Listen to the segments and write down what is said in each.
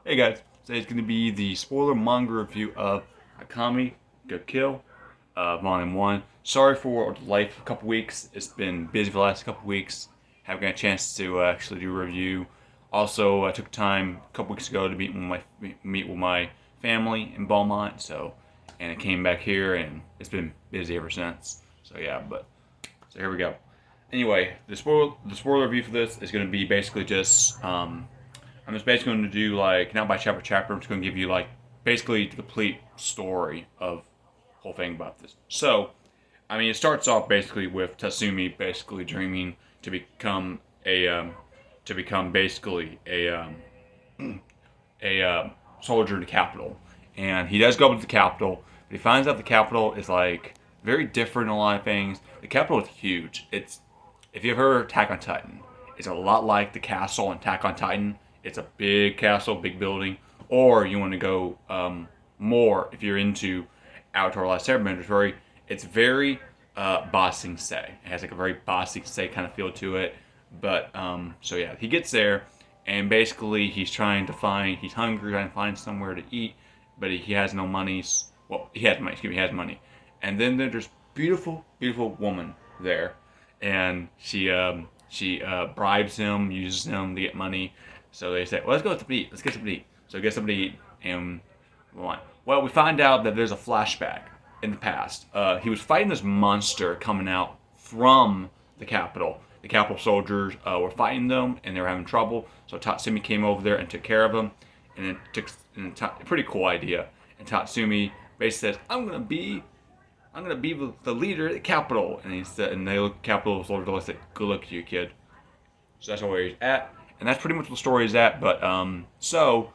Hey guys, today's going to be the spoiler manga review of Akame Go Kill, Volume 1. Sorry for a delay for a couple weeks. It's been busy for the last couple weeks. Haven't got a chance to actually do a review. Also, I took time a couple weeks ago to meet with my family in Beaumont, and I came back here and it's been busy ever since. So here we go. Anyway, the spoiler review for this is going to be basically just I'm just basically going to do like not by chapter. I'm just going to give you like basically the complete story of the whole thing about this. So, I mean, it starts off basically with Tatsumi basically dreaming to become basically a soldier in the capital, and he does go up to the capital, but he finds out the capital is like very different in a lot of things. The capital is huge. It's if you've heard of Attack on Titan, it's a lot like the castle in Attack on Titan. It's a big castle, big building. Or you want to go more if you're into outdoor last airbender. It's very bossing say. It has like a very bossing say kind of feel to it. But so yeah, he gets there and basically he's hungry, trying to find somewhere to eat, but he has no money. Well, he has money. Excuse me, he has money. And then there's beautiful, beautiful woman there, and she bribes him, uses him to get money. So they say, well, let's go to eat. Let's get something to eat. So get something to eat, and well, we find out that there's a flashback in the past. He was fighting this monster coming out from the capital. The capital soldiers were fighting them, and they were having trouble. So Tatsumi came over there and took care of them, and it took a pretty cool idea. And Tatsumi basically says, I'm gonna be the leader at the capital." And he said, and they look capital soldiers and say, "Good luck to you, kid." So that's where he's at, and that's pretty much what the story is at. But so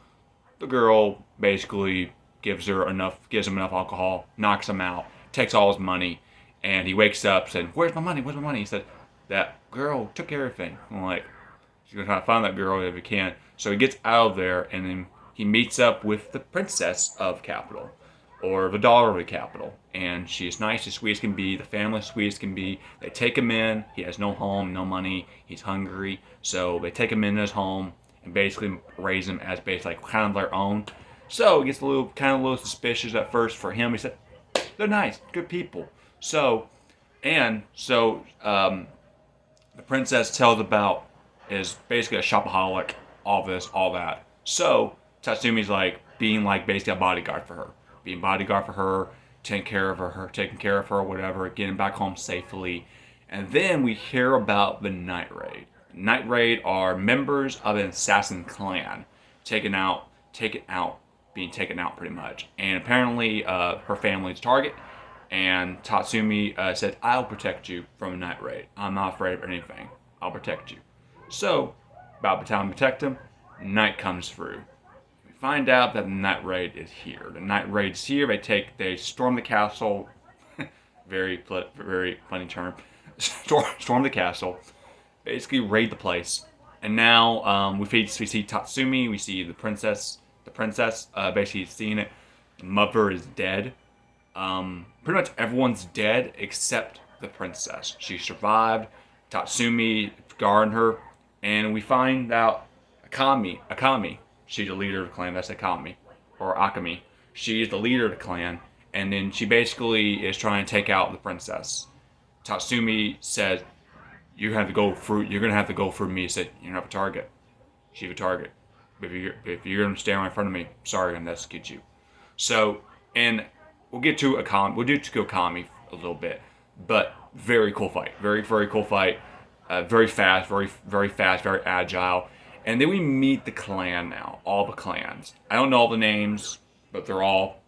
the girl basically gives him enough alcohol, knocks him out, takes all his money, and he wakes up saying, "Where's my money? Where's my money?" He said, "That girl took everything." I'm like, "She's gonna try to find that girl if he can." So he gets out of there, and then he meets up with the princess of capital, or the daughter of the capital, and she's nice, as sweet as can be. The family sweet as can be. They take him in. He has no home, no money. He's hungry, so they take him in his home and basically raise him as basically like kind of their own. So he gets a little suspicious at first for him. He said, "They're nice, good people." So and so the princess tells about is basically a shopaholic, all this, all that. So Tatsumi's like being like basically a bodyguard for her, being bodyguard for her, taking care of her, whatever, getting back home safely. And then we hear about the Night Raid. Night Raid are members of an assassin clan, taken out, taken out, being taken out pretty much. And apparently, her family's target. And Tatsumi said, "I'll protect you from a Night Raid. I'm not afraid of anything. I'll protect you." So, about the time to protect him, night comes through. We find out that the Night Raid is here. The Night Raid's here. They storm the castle. Very funny term. Storm the castle. Basically raid the place. And now we see Tatsumi. We see the princess. The princess basically seeing it. The mother is dead. Pretty much everyone's dead except the princess. She survived. Tatsumi guarding her, and we find out Akame, she's the leader of the clan. That's Akame, or Akame. She's the leader of the clan, and then she basically is trying to take out the princess. Tatsumi says, You're gonna have to go through me." He said, "You're not a target. She's a target. If you're gonna stand right in front of me, sorry, I'm gonna execute you." So, and we'll get to Akame. We'll do to Akame a little bit, but very cool fight. Very cool fight. Very fast. Very fast. Very agile. And then we meet the clan now. All the clans. I don't know all the names, but they're all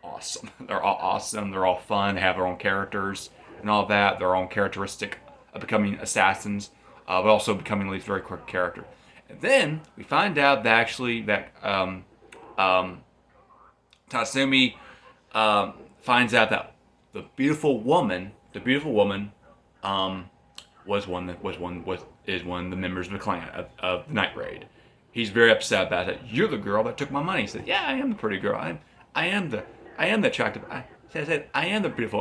awesome. They're all awesome. They're all fun. They have their own characters and all that. Their own characteristic of becoming assassins, but also becoming at least very quick character. And then we find out that actually that um, Tatsumi finds out that the beautiful woman, um, was one that was one was is one of the members of the clan of the Night Raid. He's very upset about it. "You're the girl that took my money." He said, "Yeah, I am the pretty girl. I am the attractive. I'm the beautiful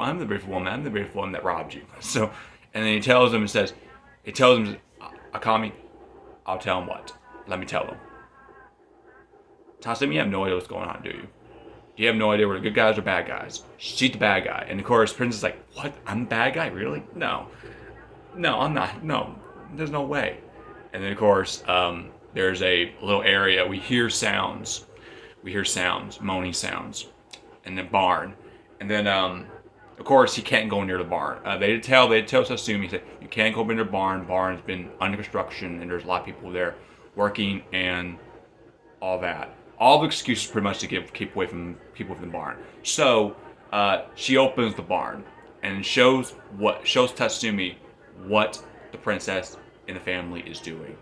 woman. I'm the beautiful one that robbed you." So, and then he tells him, "Akami, I'll tell him what. Let me tell him." Tatsumi, you have no idea what's going on, do you? You have no idea where the good guys or bad guys. She's the bad guy. And of course, Prince is like, what? I'm the bad guy? Really? No. No, I'm not. No. There's no way. And then, of course, there's a little area. We hear sounds. We hear sounds, moaning sounds, in the barn. And then, of course, he can't go near the barn. They tell Tatsumi, that you can't go near the barn. Barn's been under construction, and there's a lot of people there working and all that. All the excuses pretty much to keep away from people from the barn. So she opens the barn and shows Tatsumi what the princess and the family is doing.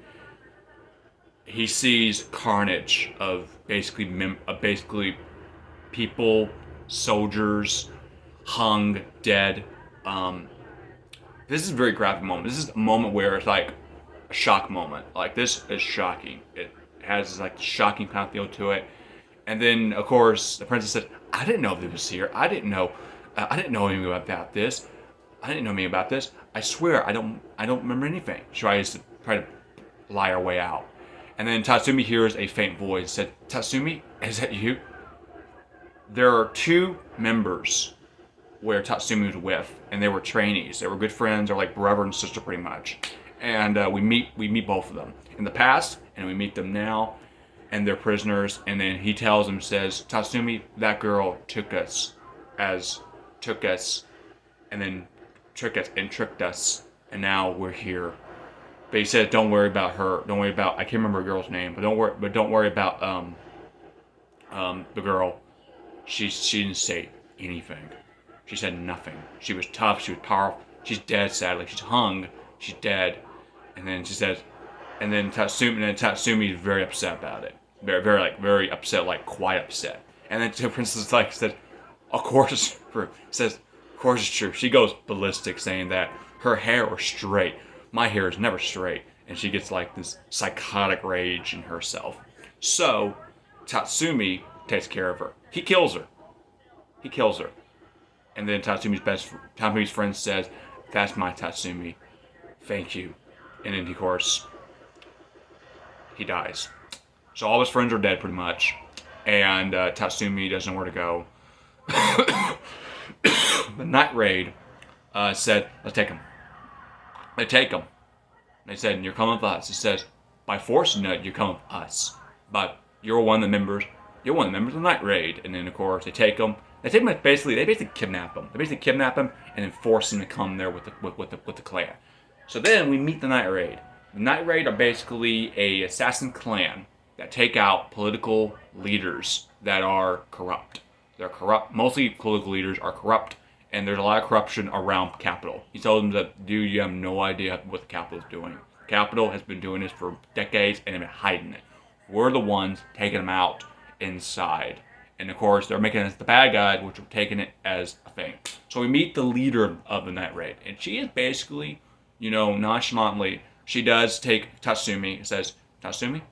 He sees carnage of basically people, soldiers, hung, dead. This is a very graphic moment. This is a moment where it's like a shock moment. Like, this is shocking. It has this like shocking kind of feel to it. And then, of course, the princess said, "I didn't know this was here. I didn't know anything about this. I didn't know anything about this. I swear, I don't remember anything." She tries to lie her way out. And then Tatsumi hears a faint voice. Said, "Tatsumi, is that you?" There are two members where Tatsumi was with, and they were trainees. They were good friends. They're like brother and sister, pretty much. And we meet both of them in the past, and we meet them now, and they're prisoners. And then he tells them, says, "Tatsumi, that girl took us, and then tricked us, and now we're here." But he said, "Don't worry about her. Don't worry about, I can't remember a girl's name, but don't worry about the girl. She didn't say anything. She said nothing. She was tough. She was powerful. She's dead, sadly. She's hung. She's dead." And then she says, and then Tatsumi is very upset about it. Very upset, like quite upset. And then the princess said, "Of course," says, "Of course it's true." She goes ballistic, saying that her hair was straight. My hair is never straight. And she gets like this psychotic rage in herself. So Tatsumi takes care of her. He kills her. And then Tatsumi's friend says, "That's my Tatsumi. Thank you." And then, of course, he dies. So all his friends are dead, pretty much. And Tatsumi doesn't know where to go. The Night Raid said, "Let's take him." They take him. They said, "You're coming with us." It says, "By force, no, you're coming with us. But you're one of the members. You're one of the members of the Night Raid." And then, of course, they take him. They basically kidnap him. They basically kidnap him and then force him to come there with the clan. So then we meet the Night Raid. The Night Raid are basically a assassin clan that take out political leaders that are corrupt. They're corrupt. Mostly political leaders are corrupt, and there's a lot of corruption around Capital. He told them that, "Dude, you have no idea what the Capital is doing. Capital has been doing this for decades and they've been hiding it. We're the ones taking them out inside." And of course, they're making us the bad guys, which are taking it as a thing. So we meet the leader of the Night Raid, and she is basically, nonchalantly, she does take Tatsumi and says, "Tatsumi,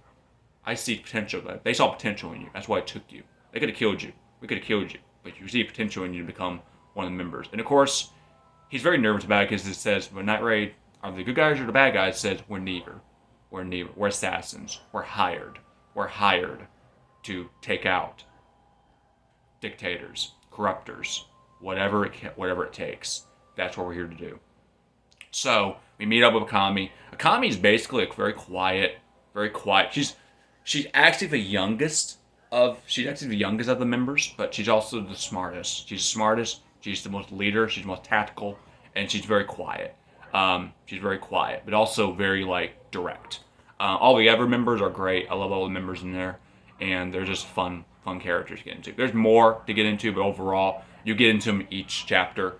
I see potential. They saw potential in you. That's why I took you. They could have killed you. We could have killed you. But you see potential in you to become one of the members." And of course, he's very nervous about it because it says, when Night Raid are the good guys or the bad guys, it says, we're neither. We're assassins. We're hired. We're hired to take out dictators, corruptors, whatever it takes. That's what we're here to do. So we meet up with Akame. Akame is basically very quiet. She's actually the youngest of the members, but she's also the smartest. She's the smartest. She's the most leader. She's the most tactical, and she's very quiet. But also very direct. All the other members are great. I love all the members in there, and they're just fun characters to get into. There's more to get into, but overall, you get into them each chapter.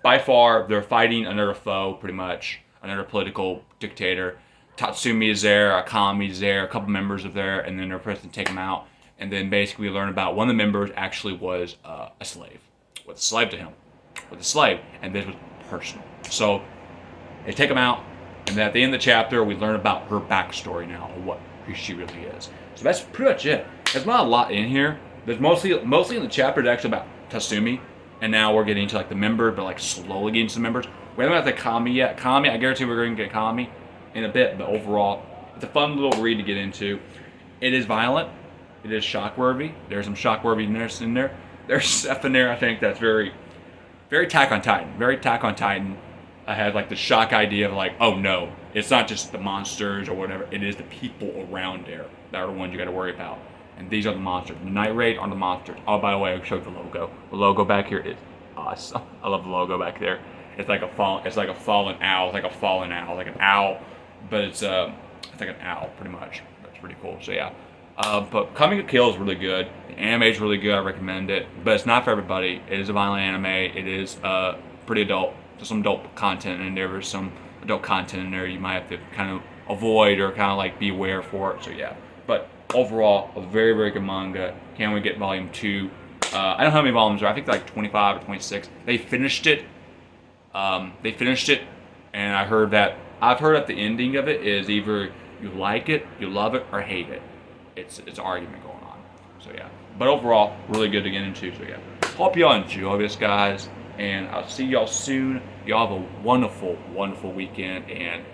By far, they're fighting another foe, pretty much, another political dictator. Tatsumi is there, Akame is there, a couple members are there, and then they're supposed to take them out. And then basically we learn about one of the members actually was a slave. With a slave to him. With a slave. And this was personal. So they take him out, and then at the end of the chapter, we learn about her backstory now, or who she really is. So that's pretty much it. There's not a lot in here. There's mostly in the chapter that's actually about Tatsumi, and now we're getting to the member, but slowly getting to the members. We haven't got the Akame yet. Akame, I guarantee we're going to get Akame in a bit, but overall, it's a fun little read to get into. It is violent. It is shock-worthy. There's some shock-worthiness in there. There's stuff in there I think that's very, very Attack on Titan. Very Attack on Titan. I had like the shock idea of like, oh no, it's not just the monsters or whatever. It is the people around there that are the ones you got to worry about. And these are the monsters. The Night Raid are the monsters. Oh, by the way, I showed the logo. The logo back here is awesome. I love the logo back there. It's like a fallen owl. It's like a fallen owl, like an owl, but it's like an owl pretty much. That's pretty cool. So yeah. But Coming to Kill is really good. The anime is really good. I recommend it, but it's not for everybody. It is a violent anime. It is pretty adult. There's some adult content in there. There's some adult content in there you might have to kind of avoid or kind of like be aware for it. So yeah. But overall, a very, very good manga. Can't wait to get volume 2. I don't know how many volumes there are. I think like 25 or 26. They finished it. And I've heard that the ending of it is either you like it, you love it, or hate it. It's an argument going on. So yeah. But overall, really good to get into. So yeah. Hope y'all enjoy this, guys. And I'll see y'all soon. Y'all have a wonderful, wonderful weekend. And